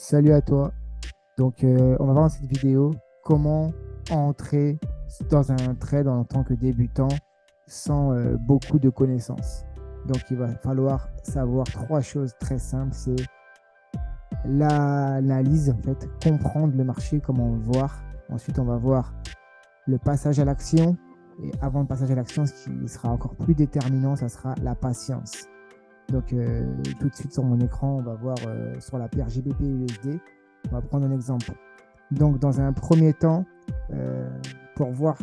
Salut à toi. On va voir dans cette vidéo comment entrer dans un trade en tant que débutant sans beaucoup de connaissances. Donc, il va falloir savoir trois choses très simples. C'est l'analyse, en fait, comprendre le marché, comment voir. Ensuite, on va voir le passage à l'action. Et avant le passage à l'action, ce qui sera encore plus déterminant, ça sera la patience. Tout de suite sur mon écran, on va voir sur la paire GBP USD. On va prendre un exemple. Donc, dans un premier temps, euh, pour voir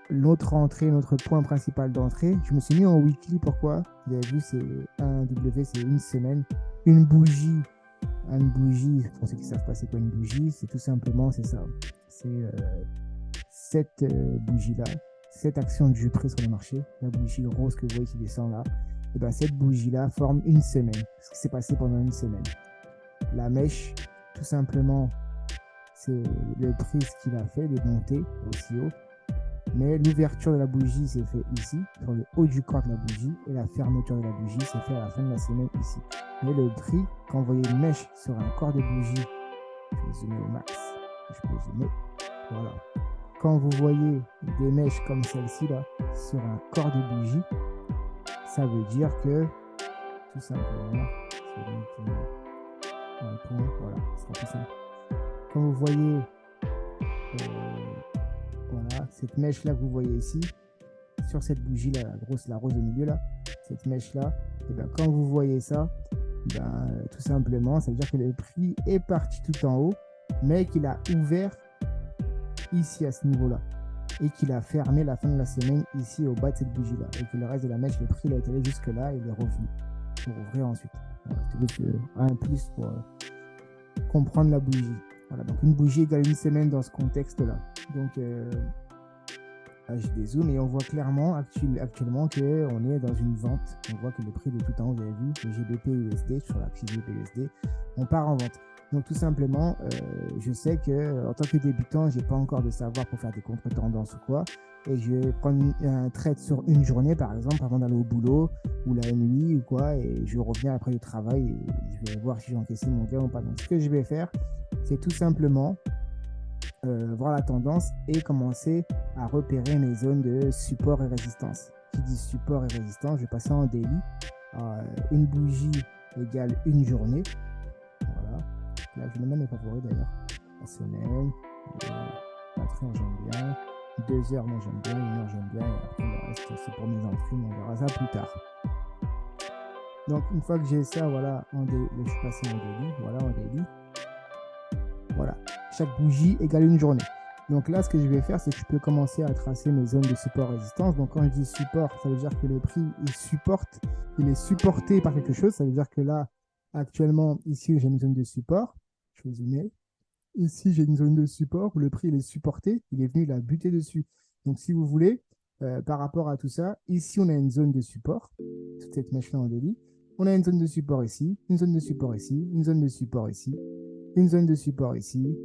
l'autre entrée, notre point principal d'entrée, je me suis mis en weekly. Pourquoi? Vous avez vu, c'est un W, c'est une semaine. Une bougie, une bougie, pour ceux qui ne savent pas c'est quoi une bougie, c'est tout simplement, c'est ça. C'est cette bougie-là, cette action que je pris sur le marché, la bougie rose que vous voyez qui descend là, et ben cette bougie-là forme une semaine. Ce qui s'est passé pendant une semaine. La mèche, tout simplement, c'est le prix ce qu'il a fait, les montées aussi haut. Mais l'ouverture de la bougie s'est fait ici, sur le haut du corps de la bougie, et la fermeture de la bougie s'est fait à la fin de la semaine ici. Mais le prix, quand vous voyez une mèche sur un corps de bougie, je vais zoomer au max, je peux zoomer, voilà. Quand vous voyez des mèches comme celle-ci là, sur un corps de bougie, ça veut dire que, tout simplement, c'est un point, voilà, c'est plus simple. Quand vous voyez voilà, cette mèche-là que vous voyez ici, sur cette bougie-là, la grosse, la rose au milieu, là, cette mèche-là, et bien, quand vous voyez ça, ben, tout simplement, ça veut dire que le prix est parti tout en haut, mais qu'il a ouvert ici à ce niveau-là, et qu'il a fermé la fin de la semaine ici au bas de cette bougie-là, et que le reste de la mèche, le prix il a été allé jusque-là, et il est revenu pour ouvrir ensuite. Voilà, c'est un plus pour comprendre la bougie. Voilà, donc une bougie égale une semaine dans ce contexte-là. Donc, là, je dézoome et on voit clairement actuellement qu'on est dans une vente. On voit que le prix de tout en haut, vous avez vu, le GBP USD sur l'axe GBP USD, on part en vente. Donc tout simplement, je sais que en tant que débutant, j'ai pas encore de savoir pour faire des contre-tendances ou quoi. Et je vais prendre un trade sur une journée, par exemple, avant d'aller au boulot ou la nuit ou quoi. Et je reviens après le travail et je vais voir si j'ai encaissé mon gain ou pas. Donc ce que je vais faire, c'est tout simplement voir la tendance et commencer à repérer mes zones de support et résistance. Qui dit support et résistance, je vais passer en daily. Une bougie égale une journée. Voilà. Là, je vais mettre mes favoris d'ailleurs. La semaine, 4 heures, j'aime bien. 2 heures, moi j'aime bien. 1 heure, j'aime bien. Et après, le reste, c'est pour mes entrées, mais on verra ça plus tard. Donc, une fois que j'ai ça, voilà, je suis passé en daily. Voilà, en daily. Voilà. Chaque bougie égale une journée. Donc là, ce que je vais faire, c'est que je peux commencer à tracer mes zones de support-résistance. Donc quand je dis support, ça veut dire que le prix, il est supporté par quelque chose. Ça veut dire que là, actuellement, ici, j'ai une zone de support. Je vais zoomer. Ici, j'ai une zone de support où le prix il est supporté. Il est venu, il a buté dessus. Donc si vous voulez, par rapport à tout ça, ici, on a une zone de support. Toute cette mèche-là en délit. On a une zone de support ici, une zone de support ici, une zone de support ici, une zone de support ici,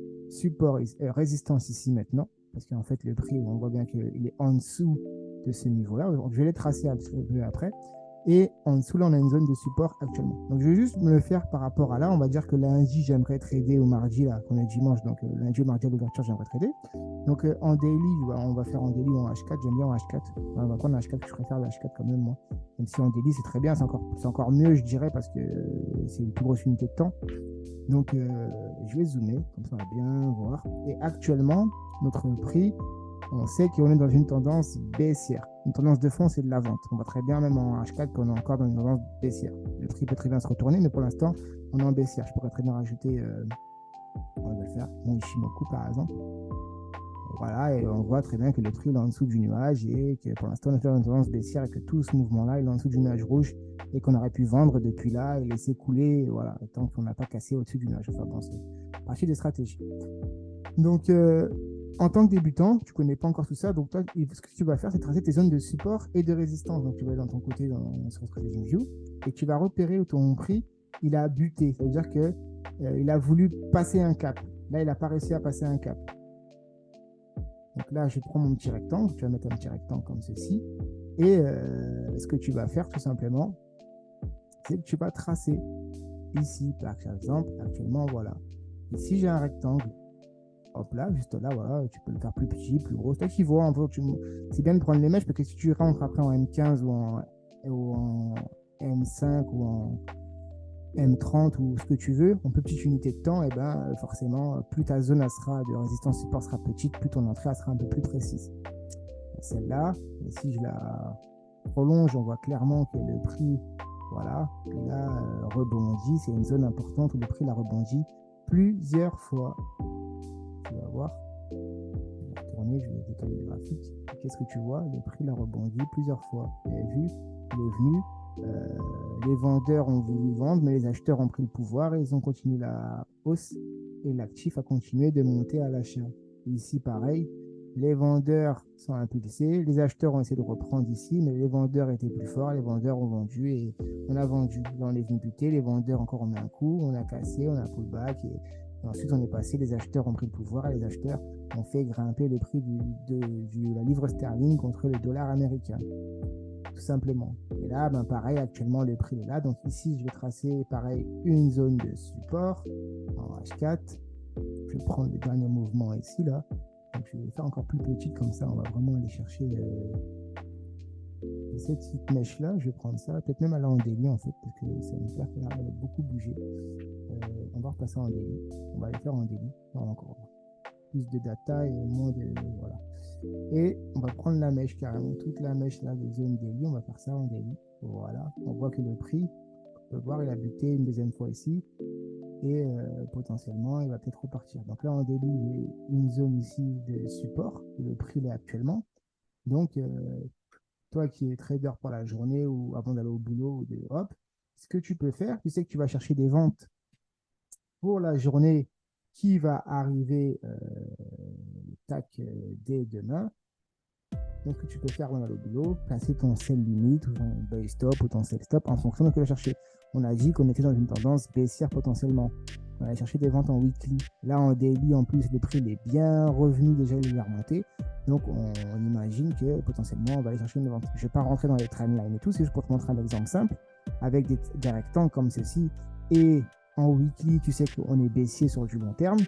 résistance ici maintenant, parce qu'en fait le prix, on voit bien qu'il est en dessous de ce niveau-là. Je vais les tracer un peu après. Et en dessous, là, on a une zone de support actuellement. Donc, je vais juste me le faire par rapport à là. On va dire que lundi, j'aimerais trader, au mardi, là, qu'on est dimanche. Donc, lundi au mardi à l'ouverture, j'aimerais trader. Donc, en daily, on va faire en daily ou en H4. J'aime bien en H4. On va prendre en H4, je préfère le H4 quand même, moi. Même si en daily, c'est très bien. C'est encore mieux, je dirais, parce que c'est une plus grosse unité de temps. Donc, je vais zoomer, comme ça, on va bien voir. Et actuellement, notre prix, on sait qu'on est dans une tendance baissière. Une tendance de fond, c'est de la vente. On voit très bien, même en H4, qu'on est encore dans une tendance baissière. Le prix peut très bien se retourner, mais pour l'instant, on est en baissière. Je pourrais très bien rajouter, on va le faire, mon Ishimoku par exemple. Voilà, et on voit très bien que le prix est en dessous du nuage et que pour l'instant, on est dans une tendance baissière et que tout ce mouvement-là, il est en dessous du nuage rouge et qu'on aurait pu vendre depuis là et laisser couler, voilà, tant qu'on n'a pas cassé au-dessus du nuage. Enfin, bon, c'est partie des stratégies. Donc, en tant que débutant, tu ne connais pas encore tout ça. Donc, toi, ce que tu vas faire, c'est tracer tes zones de support et de résistance. Donc, tu vas aller dans ton côté sur Trading View et tu vas repérer où ton prix, il a buté. Ça veut dire qu'il a voulu passer un cap. Là, il n'a pas réussi à passer un cap. Donc là, je prends mon petit rectangle. Tu vas mettre un petit rectangle comme ceci. Et ce que tu vas faire, tout simplement, c'est que tu vas tracer ici, par exemple, actuellement, voilà. Ici, j'ai un rectangle. Hop là, juste là, voilà, tu peux le faire plus petit, plus gros. C'est toi qui vois un peu. C'est bien de prendre les mèches parce que si tu rentres après en M15 ou en M5 ou en M30 ou ce que tu veux, en petite unité de temps, et ben forcément, plus ta zone de résistance support sera petite, plus ton entrée sera un peu plus précise. Celle-là, et si je la prolonge, on voit clairement que le prix, voilà, il a rebondi. C'est une zone importante où le prix l'a rebondi plusieurs fois. Tu vas voir. Je vais retourner, je vais décaler le graphique. Qu'est-ce que tu vois? Le prix l'a rebondi plusieurs fois. Vous avez vu, il est venu. Les vendeurs ont voulu vendre, mais les acheteurs ont pris le pouvoir et ils ont continué la hausse et l'actif a continué de monter à l'achat. Ici, pareil, les vendeurs sont impulsés, les acheteurs ont essayé de reprendre ici, mais les vendeurs étaient plus forts, les vendeurs ont vendu et on a vendu. Là, on est venu buter, les vendeurs encore ont mis un coup, on a cassé, on a pullback et ensuite on est passé, les acheteurs ont pris le pouvoir et les acheteurs ont fait grimper le prix de la livre sterling contre le dollar américain. Tout simplement. Et là, ben pareil, actuellement, le prix est là. Donc ici, je vais tracer, pareil, une zone de support en H4. Je vais prendre le dernier mouvement ici, là. Donc je vais le faire encore plus petite, comme ça, on va vraiment aller chercher cette petite mèche-là. Je vais prendre ça, peut-être même aller en daily, en fait, parce que c'est une paire qui a beaucoup bougé. On va repasser en daily. On va aller faire en daily. Encore plus de data et moins de... Voilà. Et on va prendre la mèche carrément, toute la mèche là de zone daily, on va faire ça en daily. Voilà, on voit que le prix, on peut voir, il a buté une deuxième fois ici et potentiellement il va peut-être repartir. Donc là en daily, j'ai une zone ici de support, le prix est actuellement. Donc toi qui es trader pour la journée ou avant d'aller au boulot, hop, ce que tu peux faire, tu sais que tu vas chercher des ventes pour la journée qui va arriver dès demain. Donc, ce que tu peux faire dans le boulot, placer ton sell limit ou ton buy stop ou ton sell stop en fonction de ce que tu vas chercher. On a dit qu'on était dans une tendance baissière potentiellement. On allait chercher des ventes en weekly. Là, en daily, en plus, le prix est bien revenu, déjà, il est remonté. Donc, on imagine que potentiellement, on va aller chercher une vente. Je ne vais pas rentrer dans les trendlines et tout, c'est juste pour te montrer un exemple simple. Avec des rectangles comme ceci et en weekly, tu sais qu'on est baissier sur du long terme.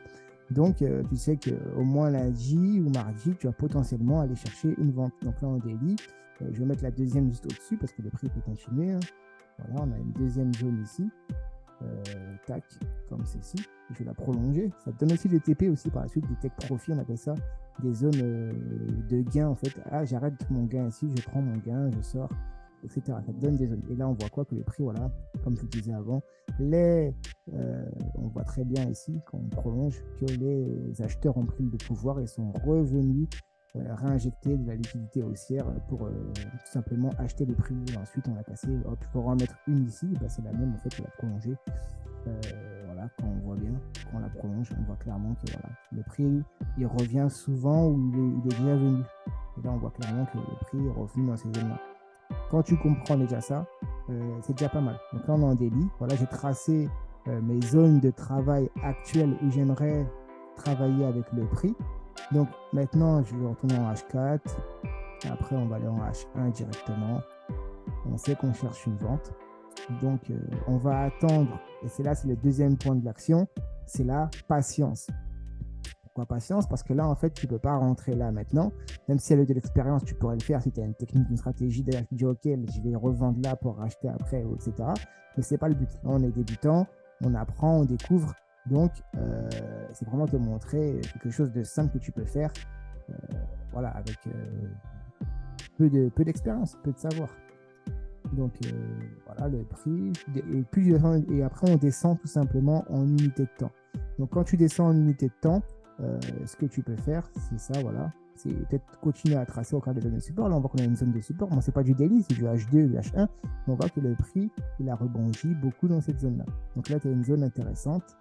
Donc, tu sais qu'au moins lundi ou mardi, tu vas potentiellement aller chercher une vente. Donc là, en daily, je vais mettre la deuxième juste au-dessus parce que le prix peut continuer. Hein. Voilà, on a une deuxième zone ici. Tac, comme ceci. Je vais la prolonger. Ça te donne aussi des TP aussi par la suite, des take profit, on appelle ça des zones de gain en fait. Ah, j'arrête mon gain ici, je prends mon gain, je sors, etc. Ça te donne des zones. Et là, on voit quoi? Que le prix, voilà, comme je le disais avant, on voit très bien ici, quand on prolonge, que les acheteurs ont pris le pouvoir et sont revenus réinjecter de la liquidité haussière pour tout simplement acheter le prix. Et ensuite, on l'a cassé. Hop, pour en mettre une ici, bah, c'est la même en fait, on l'a prolongée. Voilà, quand on voit bien, quand on la prolonge, on voit clairement que voilà, le prix il revient souvent où il est déjà venu. Et là, on voit clairement que le prix est revenu dans ces zones-là. Quand tu comprends déjà ça, c'est déjà pas mal. Donc là, on est en daily. Voilà, j'ai tracé mes zones de travail actuelles où j'aimerais travailler avec le prix. Donc maintenant, je vais retourner en H4. Après, on va aller en H1 directement. On sait qu'on cherche une vente. Donc, on va attendre. Et c'est le deuxième point de l'action. C'est la patience. Pourquoi patience? Parce que là, en fait, tu ne peux pas rentrer là maintenant. Même si elle a de l'expérience, tu pourrais le faire si tu as une technique, une stratégie. D'ailleurs, tu dis, OK, je vais revendre là pour racheter après, etc. Mais ce n'est pas le but. Là, on est débutant, on apprend, on découvre. Donc, c'est vraiment te montrer quelque chose de simple que tu peux faire. Voilà, avec peu d'expérience, peu de savoir. Donc, voilà le prix. Et après, on descend tout simplement en unité de temps. Donc, quand tu descends en unité de temps, ce que tu peux faire, c'est ça, voilà. C'est peut-être continuer à tracer au cas des zones de support. Là, on voit qu'on a une zone de support. Bon, c'est pas du daily, c'est du H2 ou H1. On voit que le prix, il a rebondi beaucoup dans cette zone-là. Donc là, tu as une zone intéressante.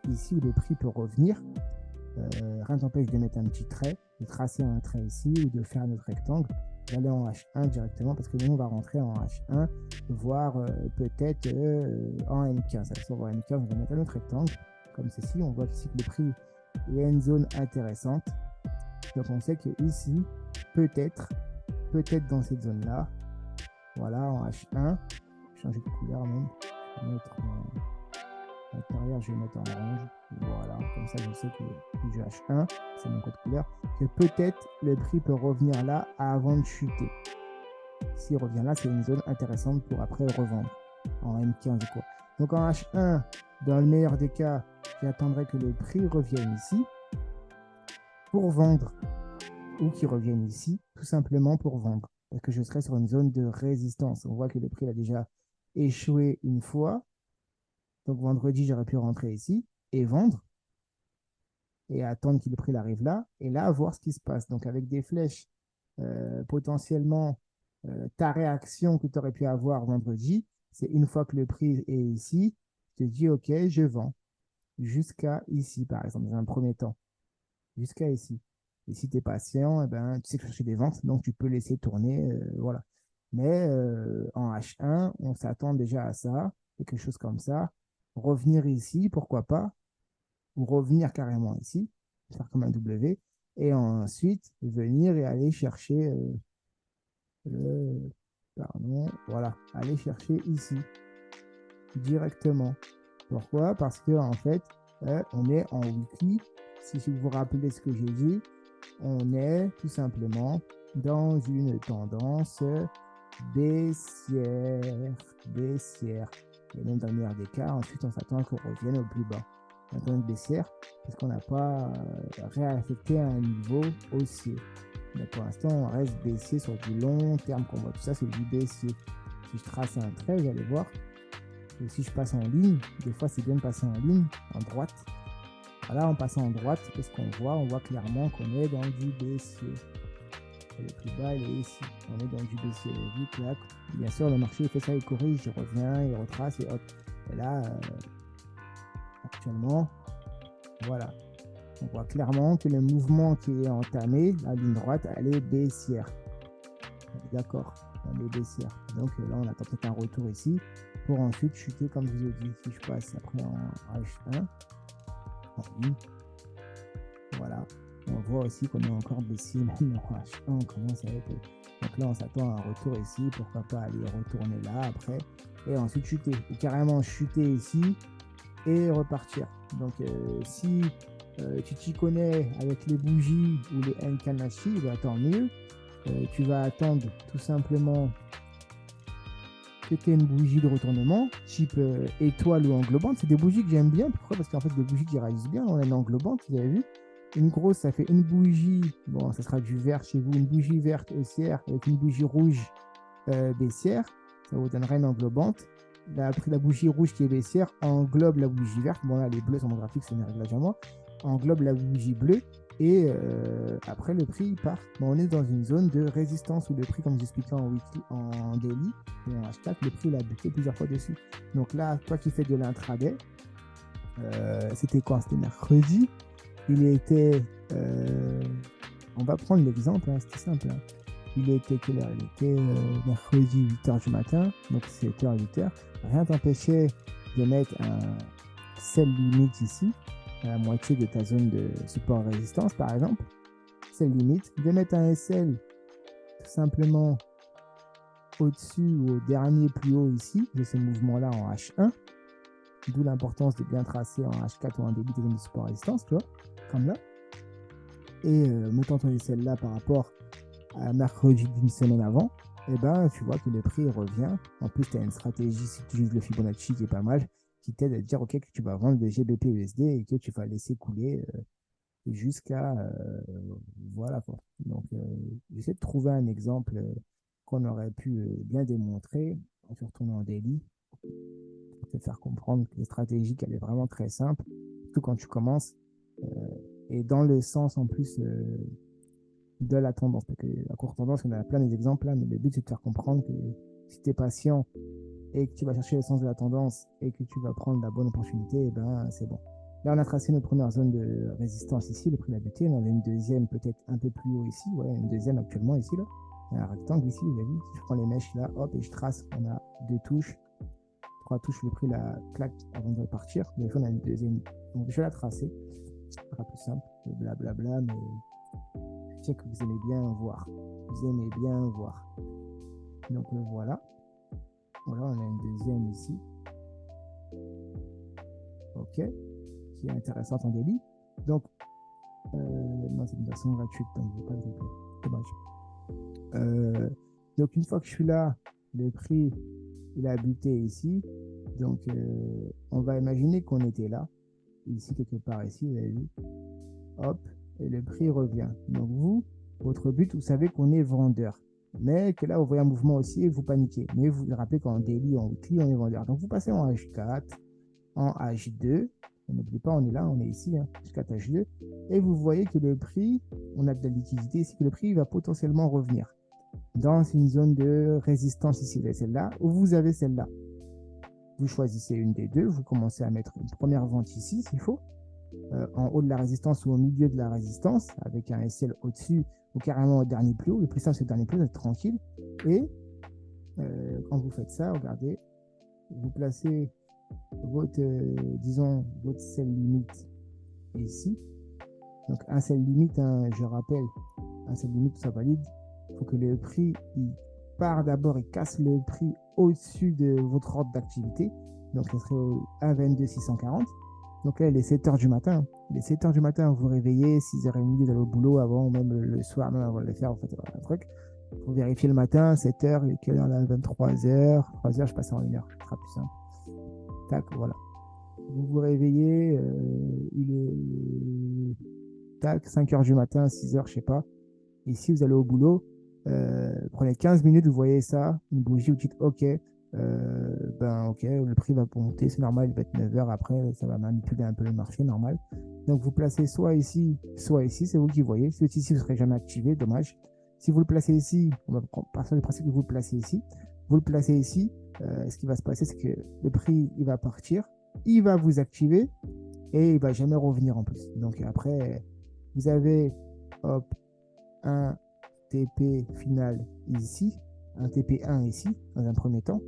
Ici, où le prix peut revenir. Rien ne t'empêche de mettre un petit trait, de tracer un trait ici ou de faire notre rectangle, d'aller en H1 directement parce que nous on va rentrer en H1, voire peut-être en M15. Alors, en M15, on va mettre un autre rectangle comme ceci. On voit ici que le prix est une zone intéressante. Donc on sait que ici, peut-être dans cette zone-là, voilà, en H1, changer de couleur même, je vais mettre je vais mettre en orange. Voilà, comme ça, je sais que du H1, c'est mon code couleur, que peut-être le prix peut revenir là avant de chuter. S'il revient là, c'est une zone intéressante pour après revendre en M15 ou quoi. Donc en H1, dans le meilleur des cas, j'attendrai que le prix revienne ici pour vendre ou qu'il revienne ici tout simplement pour vendre. Parce que je serai sur une zone de résistance. On voit que le prix a déjà échoué une fois. Donc vendredi, j'aurais pu rentrer ici et vendre et attendre que le prix arrive là et là, voir ce qui se passe. Donc avec des flèches, potentiellement, ta réaction que tu aurais pu avoir vendredi, c'est une fois que le prix est ici, tu te dis, OK, je vends jusqu'à ici, par exemple, dans un premier temps, jusqu'à ici. Et si tu es patient, eh ben, tu sais que chercher des ventes, donc tu peux laisser tourner, voilà. Mais en H1, on s'attend déjà à ça, quelque chose comme ça. Revenir ici, pourquoi pas, ou revenir carrément ici, faire comme un W, et ensuite venir et aller chercher pardon, voilà, aller chercher ici directement. Pourquoi? Parce que en fait, on est en weekly. Si vous vous rappelez ce que j'ai dit, on est tout simplement dans une tendance baissière, baissière. Et même dans le meilleur des cas, ensuite on s'attend qu'on revienne au plus bas. Une tendance baissière, parce qu'on n'a pas réaffecté à un niveau haussier. Mais pour l'instant, on reste baissier sur du long terme. Qu'on voit tout ça, c'est du baissier. Si je trace un trait, vous allez voir. Et si je passe en ligne, des fois c'est bien de passer en ligne, en droite. Voilà, en passant en droite, qu'est-ce qu'on voit? On voit clairement qu'on est dans du baissier. Et le plus bas, il est ici. On est dans du baissier. Vu que là, bien sûr, le marché il fait ça, il corrige, il revient, il retrace et hop. Et là, actuellement, voilà. On voit clairement que le mouvement qui est entamé, la ligne droite, elle est baissière. D'accord, elle est baissière. Donc là, on attend peut-être un retour ici pour ensuite chuter, comme je vous ai dit. Si je passe après en H1, voilà. On voit aussi qu'on est encore baissier, même en H1, on commence à être. Donc là, on s'attend à un retour ici. Pourquoi pas aller retourner là après et ensuite chuter. Ou carrément chuter ici et repartir. Donc si tu t'y connais avec les bougies ou les Nkanashi, bah, tant mieux. Tu vas attendre tout simplement que tu aies une bougie de retournement, type étoile ou englobante. C'est des bougies que j'aime bien. Pourquoi? Parce qu'en fait, des bougies qui réalisent bien. On a une englobante, vous avez vu. Une grosse, ça fait une bougie. Bon, ça sera du vert chez vous. Une bougie verte haussière avec une bougie rouge baissière. Ça vous donnerait une englobante. Après, la bougie rouge qui est baissière englobe la bougie verte. Bon, là, les bleus sont mon graphique, c'est mes réglages à moi. Englobe la bougie bleue. Et après, le prix il part. Bon, on est dans une zone de résistance où le prix, comme j'expliquais en weekly, en daily, et en hashtag, le prix il a buté plusieurs fois dessus. Donc là, toi qui fais de l'intraday, c'était quoi? C'était mercredi. Il était. On va prendre l'exemple, hein, c'était simple. Hein. Il était quelle heure? Il était mercredi 8h du matin, donc 7h, 8h. Rien t'empêchait de mettre un sell limite ici, à la moitié de ta zone de support résistance, par exemple. Sell limite, de mettre un SL tout simplement au-dessus ou au dernier plus haut ici, de ce mouvement-là en H1. D'où l'importance de bien tracer en H4 ou en début de zone de support résistance, tu vois, comme là. Et montant ton SL-là par rapport à mercredi d'une semaine avant, et ben tu vois que le prix revient. En plus, tu as une stratégie, si tu utilises le Fibonacci qui est pas mal, qui t'aide à dire ok que tu vas vendre le GBP USD et que tu vas laisser couler jusqu'à voilà quoi. Donc j'essaie de trouver un exemple qu'on aurait pu bien démontrer en se retournant en daily pour te faire comprendre que les stratégies elle est vraiment très simple, surtout quand tu commences et dans le sens en plus de la tendance. Parce que la courte tendance, on a plein d'exemples là, mais le but c'est de faire comprendre que si tu es patient et que tu vas chercher le sens de la tendance et que tu vas prendre la bonne opportunité, et ben c'est bon. Là, on a tracé notre première zone de résistance ici, le prix de la buté. On avait une deuxième peut-être un peu plus haut ici. Ouais, une deuxième actuellement ici. Là. Il y a un rectangle ici, vous avez vu. Si je prends les mèches là, hop, et je trace, on a 2 touches. 3 touches, le prix la claque avant de repartir. Mais on a une deuxième. Donc, je vais la tracer. Ce sera plus simple. Blablabla, mais je sais que vous aimez bien voir. Vous aimez bien voir. Donc, voilà. Voilà, on a une deuxième ici. Ok, OK, qui est intéressante en daily. Donc, non, c'est une version gratuite, donc je ne vais pas le replay. Dommage. Donc, une fois que je suis là, le prix, il a buté ici. Donc, on va imaginer qu'on était là, ici, quelque part ici, vous avez vu. Hop, et le prix revient. Donc, vous, votre but, vous savez qu'on est vendeur. Mais que là, vous voyez un mouvement aussi et vous paniquez. Mais vous vous rappelez qu'en daily, en weekly, on est vendeur. Donc, vous passez en H4, en H2. N'oubliez pas, on est là, on est ici, hein, H4, H2. Et vous voyez que le prix, on a de la liquidité ici, que le prix va potentiellement revenir dans une zone de résistance ici, celle-là, où vous avez celle-là. Vous choisissez une des deux, vous commencez à mettre une première vente ici, s'il faut, en haut de la résistance ou au milieu de la résistance, avec un SL au-dessus ou carrément au dernier plus haut. Le plus simple, c'est le dernier plus haut, vous êtes tranquille. Et quand vous faites ça, regardez, vous placez votre, disons, votre sell limite ici. Donc, un sell limite, hein, je rappelle, un sell limite, ça valide. Il faut que le prix, il part d'abord et casse le prix au-dessus de votre ordre d'activité. Donc, ça serait au 1,22,640. Donc là, il est 7 h du matin. Il est 7 h du matin, vous vous réveillez, 6h30, vous allez au boulot avant, ou même le soir, même avant de le faire, vous faites un truc. Vous vérifiez le matin, 7 h, et quelle heure là, 23 h. 3 h, je passe en 1 heure, ce sera plus simple. Tac, voilà. Vous vous réveillez, il est tac, 5 h du matin, 6 h, je sais pas. Et si vous allez au boulot, prenez 15 minutes, vous voyez ça, une bougie, vous dites OK, ben OK, le prix va monter, c'est normal, il va être 9 h après, ça va manipuler un peu le marché, normal. Donc vous placez soit ici, c'est vous qui voyez. Si ici, vous ne serez jamais activé, dommage. Si vous le placez ici, on va partir du principe que vous le placez ici. Vous le placez ici, ce qui va se passer, c'est que le prix, il va partir, il va vous activer et il ne va jamais revenir en plus. Donc après, vous avez, hop, un TP final ici, un TP1 ici, dans un premier temps.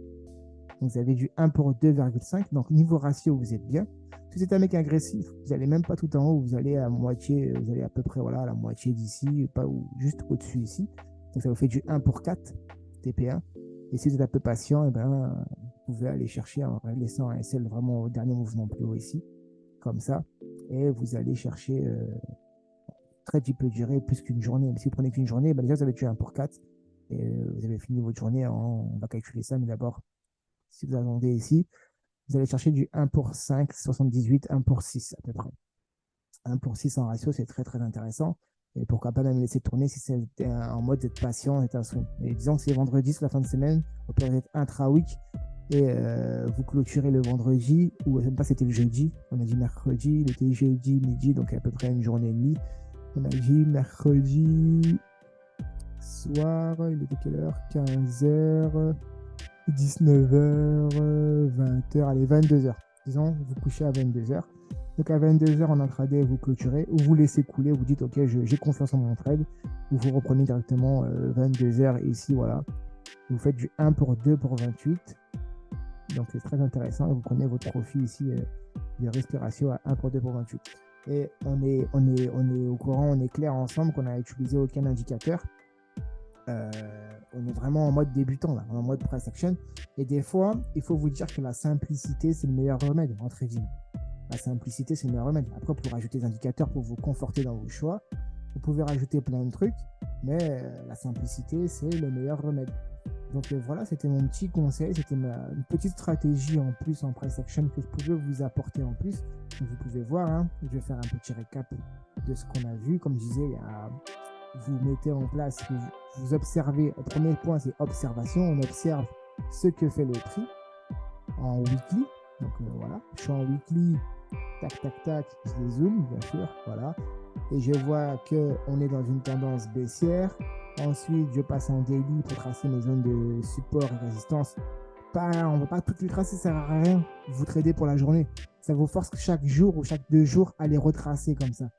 Donc vous avez du 1 pour 2,5. Donc niveau ratio, vous êtes bien. Si vous êtes un mec agressif, vous n'allez même pas tout en haut, vous allez à moitié, vous allez à peu près voilà, à la moitié d'ici, pas ou juste au-dessus ici. Donc ça vous fait du 1 pour 4 TP1. Et si vous êtes un peu patient, et ben, vous pouvez aller chercher en laissant un SL vraiment au dernier mouvement plus haut ici, comme ça. Et vous allez chercher trade qui peut durer plus qu'une journée. Mais si vous prenez qu'une journée, ben déjà vous avez tué 1 pour 4. Et vous avez fini votre journée on va calculer ça, mais d'abord, si vous attendez ici, vous allez chercher du 1 pour 5, 78, 1 pour 6 à peu près. 1 pour 6 en ratio, c'est très très intéressant. Et pourquoi pas même laisser tourner si c'est en mode d'être patient, d'être un swing. Et disons que c'est vendredi, c'est la fin de semaine, au pire d'être intra-week, et vous clôturez le vendredi, ou même pas c'était le jeudi, on a dit mercredi, il était jeudi, midi, donc à peu près une journée et demie. On a dit mercredi soir, il était quelle heure? 15h, 19h, 20h, allez, 22h. Disons, vous couchez à 22h. Donc à 22h en intraday, vous clôturez ou vous laissez couler, vous dites ok, j'ai confiance en mon trade, ou vous reprenez directement 22h ici, voilà. Vous faites du 1 pour 2 pour 28. Donc c'est très intéressant et vous prenez votre profit ici de risque ratio à 1 pour 2 pour 28. Et on est au courant, on est clair ensemble qu'on n'a utilisé aucun indicateur. On est vraiment en mode débutant, là, en mode price action. Et des fois, il faut vous dire que la simplicité, c'est le meilleur remède en trading. La simplicité, c'est le meilleur remède. Après, vous pouvez rajouter des indicateurs pour vous conforter dans vos choix. Vous pouvez rajouter plein de trucs, mais la simplicité, c'est le meilleur remède. Donc voilà, c'était mon petit conseil, c'était une petite stratégie en plus en price action que je pouvais vous apporter en plus. Donc, vous pouvez voir, hein, je vais faire un petit récap de ce qu'on a vu. Comme je disais, vous mettez en place, vous observez. Le premier point, c'est observation. On observe ce que fait le prix en weekly. Donc voilà, je suis en weekly, tac, tac, tac, je les zoome, bien sûr, voilà. Et je vois qu'on est dans une tendance baissière. Ensuite, je passe en daily pour tracer mes zones de support et résistance. On ne va pas toutes les tracer, ça ne sert à rien. Vous tradez pour la journée. Ça vous force chaque jour ou chaque 2 jours à les retracer comme ça.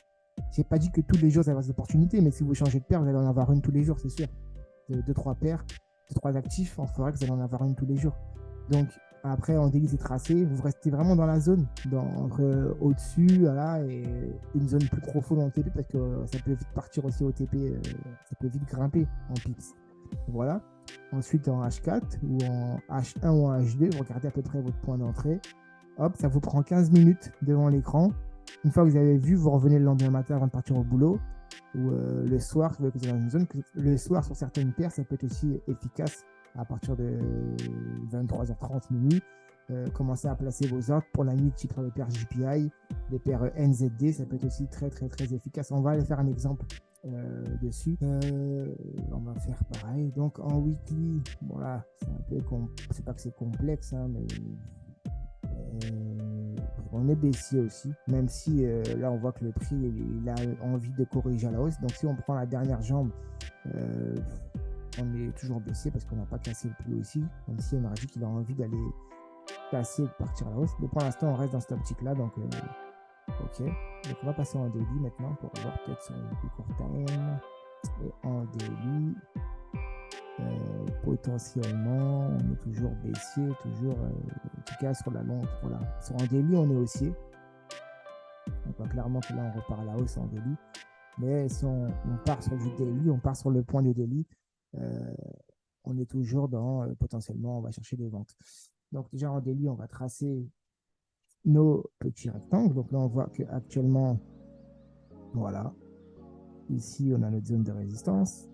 Je n'ai pas dit que tous les jours, ça va avoir des opportunités, mais si vous changez de paire, vous allez en avoir une tous les jours, c'est sûr. 2-3 paires, 2-3 actifs, on fera que vous allez en avoir une tous les jours. Donc, après, en daily, c'est tracé. Vous restez vraiment dans la zone, entre au-dessus, voilà, et une zone plus profonde en TP, parce que ça peut vite partir aussi au TP, ça peut vite grimper en pips. Voilà. Ensuite, en H4 ou en H1 ou en H2, vous regardez à peu près votre point d'entrée. Hop, ça vous prend 15 minutes devant l'écran. Une fois que vous avez vu, vous revenez le lendemain matin avant de partir au boulot. Ou le soir, si vous êtes dans une zone. Le soir, sur certaines paires, ça peut être aussi efficace à partir de 23h30 minuit. Commencez à placer vos ordres pour la nuit, type les paires JPI, les paires NZD, ça peut être aussi très très très efficace. On va aller faire un exemple dessus. On va faire pareil. Donc en weekly, voilà, c'est un peu c'est pas que c'est complexe, hein, mais on est baissier aussi, même si là on voit que le prix il a envie de corriger à la hausse. Donc si on prend la dernière jambe, on est toujours baissier parce qu'on n'a pas cassé le plus haut ici, même si on a dit qu'il a envie d'aller casser et de partir à la hausse. Mais pour l'instant on reste dans cette optique là, donc ok. Donc on va passer en daily maintenant pour voir peut-être sur le plus court time. Et en daily, potentiellement on est toujours baissier, toujours en tout cas sur la longue, voilà. Sur un daily on est haussier. On voit clairement que là on repart à la hausse en daily. Mais si on part sur du daily, on part sur le point de daily, on est toujours dans potentiellement on va chercher des ventes. Donc déjà en daily on va tracer nos petits rectangles. Donc là on voit qu'actuellement, voilà, ici on a notre zone de résistance.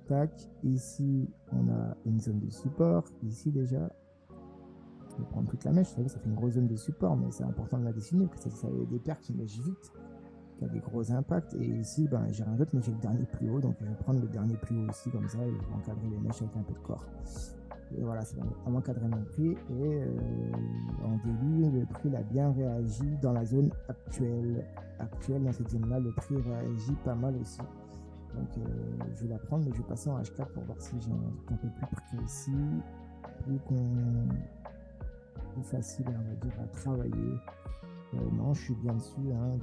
Tac, ici on a une zone de support, ici déjà. Je vais prendre toute la mèche, vous savez, ça fait une grosse zone de support, mais c'est important de la dessiner, parce que ça a des paires qui mèchent vite, qui a des gros impacts. Et ici, ben, j'ai rien d'autre, mais j'ai le dernier plus haut, donc je vais prendre le dernier plus haut aussi, comme ça, et je vais encadrer les mèches avec un peu de corps. Et voilà, c'est vraiment encadrer mon prix. Et en début, le prix il a bien réagi dans la zone actuelle. Dans cette zone-là, le prix réagit pas mal aussi. Donc, je vais la prendre, mais je vais passer en H4 pour voir si j'ai un truc un peu plus précis, plus facile, on va dire, à travailler. Non, je suis bien dessus, hein,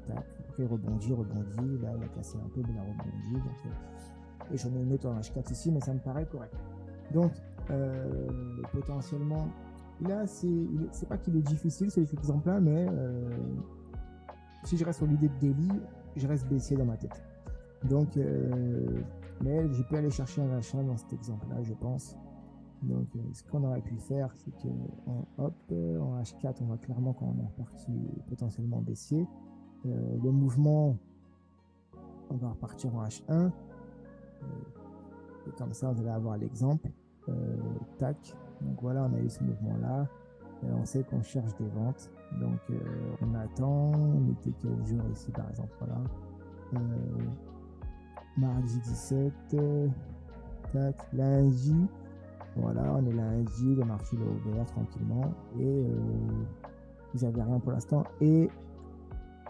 tac. Après, rebondit. Là, il a cassé un peu, mais il a rebondi. Donc, et j'en ai une autre en H4 ici, mais ça me paraît correct. Donc, potentiellement, là, c'est pas qu'il est difficile, cet exemple-là, mais si je reste sur l'idée de daily, je reste baissier dans ma tête. Donc, mais je peux aller chercher un achat dans cet exemple-là, je pense. Donc, ce qu'on aurait pu faire, c'est qu'en en H4, on voit clairement qu'on est reparti potentiellement baissier. Le mouvement, on va repartir en H1. Et comme ça, vous allez avoir l'exemple. Tac. Donc voilà, on a eu ce mouvement-là. On sait qu'on cherche des ventes. Donc, on attend. On était quel jour ici, par exemple? Voilà. Mardi 17. Tac. Lundi. Voilà, on est lundi. Le marché est ouvert tranquillement. Et vous n'avez rien pour l'instant. Et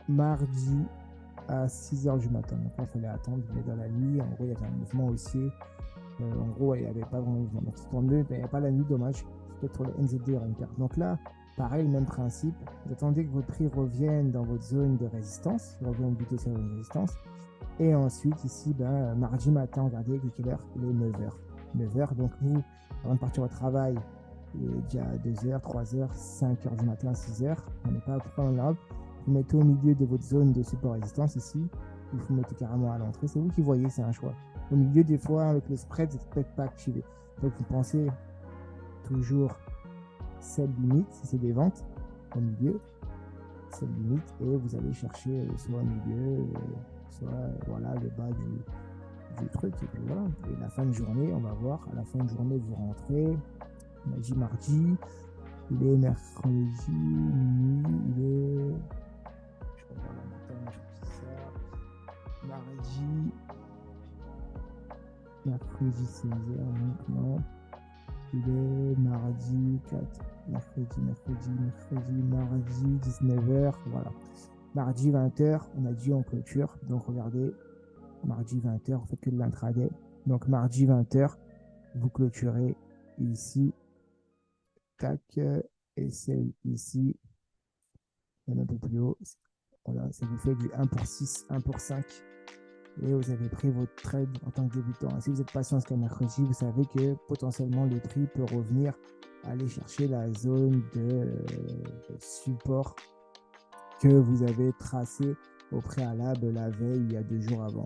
mardi à 6h du matin. Donc là, il fallait attendre. Mais dans la nuit, en gros, il y avait un mouvement haussier. En gros, il n'y avait pas vraiment de mouvement. Donc, c'est tombé, mais il n'y a pas la nuit, dommage. Peut-être pour le NZD, il y aura une perte. Donc là, pareil, le même principe. Vous attendez que votre prix revienne dans votre zone de résistance. Il revient buter sur une résistance. Et ensuite, ici, ben, mardi matin, regardez, il est quelle heure? Il est 9h. 9h, donc vous, avant de partir au travail, il est déjà 2h, 3h, 5h du matin, 6h. On n'est pas trop en Europe. Vous mettez au milieu de votre zone de support résistance ici. Vous mettez carrément à l'entrée. C'est vous qui voyez, c'est un choix. Au milieu, des fois, avec le spread, c'est peut-être pas activé. Donc, vous pensez toujours celle limite, si c'est des ventes, au milieu, celle limite, et vous allez chercher soit au milieu, soit voilà, le bas du truc. Et puis voilà. Et la fin de journée, on va voir. À la fin de journée, vous rentrez. On a dit mardi. Il est mercredi, minuit. Il est. Je regarde la montagne, je dis ça. Mardi. Mercredi 16h, maintenant. Il est mardi 4. Mardi 19h. Voilà. Mardi 20h, on a dit en clôture. Donc regardez, mardi 20h, on fait que de l'intraday. Donc mardi 20h, vous clôturez ici. Tac. Et c'est ici. Un peu plus haut. Voilà, ça vous fait du 1 pour 6, 1 pour 5. Et vous avez pris votre trade en tant que débutant. Et si vous êtes patient jusqu'à mercredi, vous savez que potentiellement le prix peut revenir aller chercher la zone de support que vous avez tracé au préalable la veille, il y a 2 jours avant.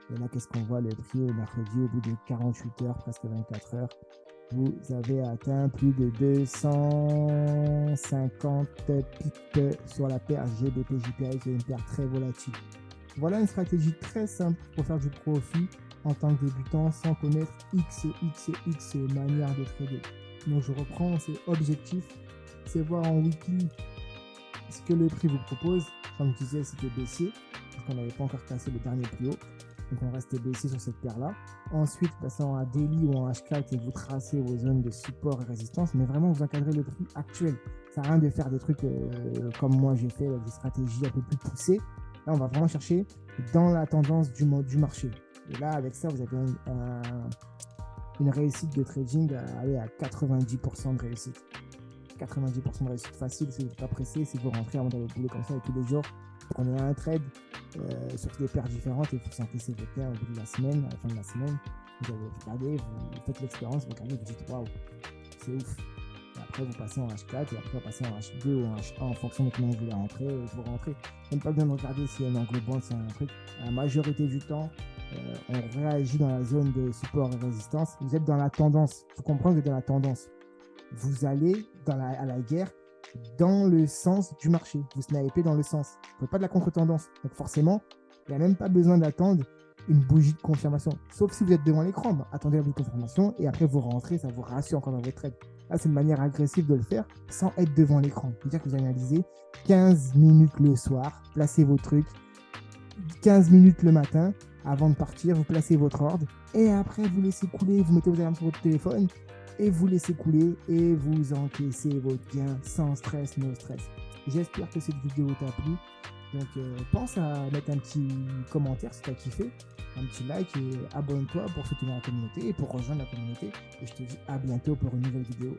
Et là, qu'est-ce qu'on voit? Le prix au mercredi, au bout de 48 heures, presque 24 heures, vous avez atteint plus de 250 pips sur la paire GBP/JPY, qui est une paire très volatile. Voilà une stratégie très simple pour faire du profit en tant que débutant sans connaître X manière de trader. Donc je reprends, c'est objectif, c'est voir en weekly ce que le prix vous propose. Comme je disais, c'était baissier, parce qu'on n'avait pas encore cassé le dernier plus haut. Donc on restait baissier sur cette paire-là. Ensuite, passant à daily ou en H4 et vous tracez vos zones de support et résistance, mais vraiment vous encadrez le prix actuel. Ça sert à rien de faire des trucs comme moi j'ai fait, avec des stratégies un peu plus poussées. Là, on va vraiment chercher dans la tendance du marché. Et là, avec ça, vous avez une réussite de trading à aller à 90% de réussite. 90% de réussite facile si vous n'êtes pas pressé, si vous rentrez avant d'aller au boulot comme ça et tous les jours. On a un trade sur des paires différentes et vous sentez vos paires au bout de la semaine, à la fin de la semaine. Vous regardez, vous faites l'expérience, vous regardez, vous dites waouh, c'est ouf. Et après, vous passez en H4 et après, vous passez en H2 ou en H1 en fonction de comment vous voulez rentrer. Vous rentrez. Même pas besoin de regarder s'il y a un angle bond, s'il y a un truc. La majorité du temps, on réagit dans la zone de support et résistance. Vous êtes dans la tendance. Il faut comprendre que vous êtes dans la tendance. Vous allez à la guerre dans le sens du marché. Vous snipez dans le sens. Vous ne faites pas de la contre-tendance. Donc forcément, il n'y a même pas besoin d'attendre une bougie de confirmation. Sauf si vous êtes devant l'écran. Attendez la bougie de confirmation et après vous rentrez, ça vous rassure encore dans votre trade. Là, c'est une manière agressive de le faire sans être devant l'écran. C'est-à-dire que vous analysez 15 minutes le soir, placez vos trucs, 15 minutes le matin, avant de partir, vous placez votre ordre et après vous laissez couler, vous mettez vos alarmes sur votre téléphone et vous laissez couler et vous encaissez votre gain sans stress, no stress. J'espère que cette vidéo t'a plu. Donc pense à mettre un petit commentaire si tu as kiffé, un petit like et abonne-toi pour soutenir la communauté et pour rejoindre la communauté. Et je te dis à bientôt pour une nouvelle vidéo.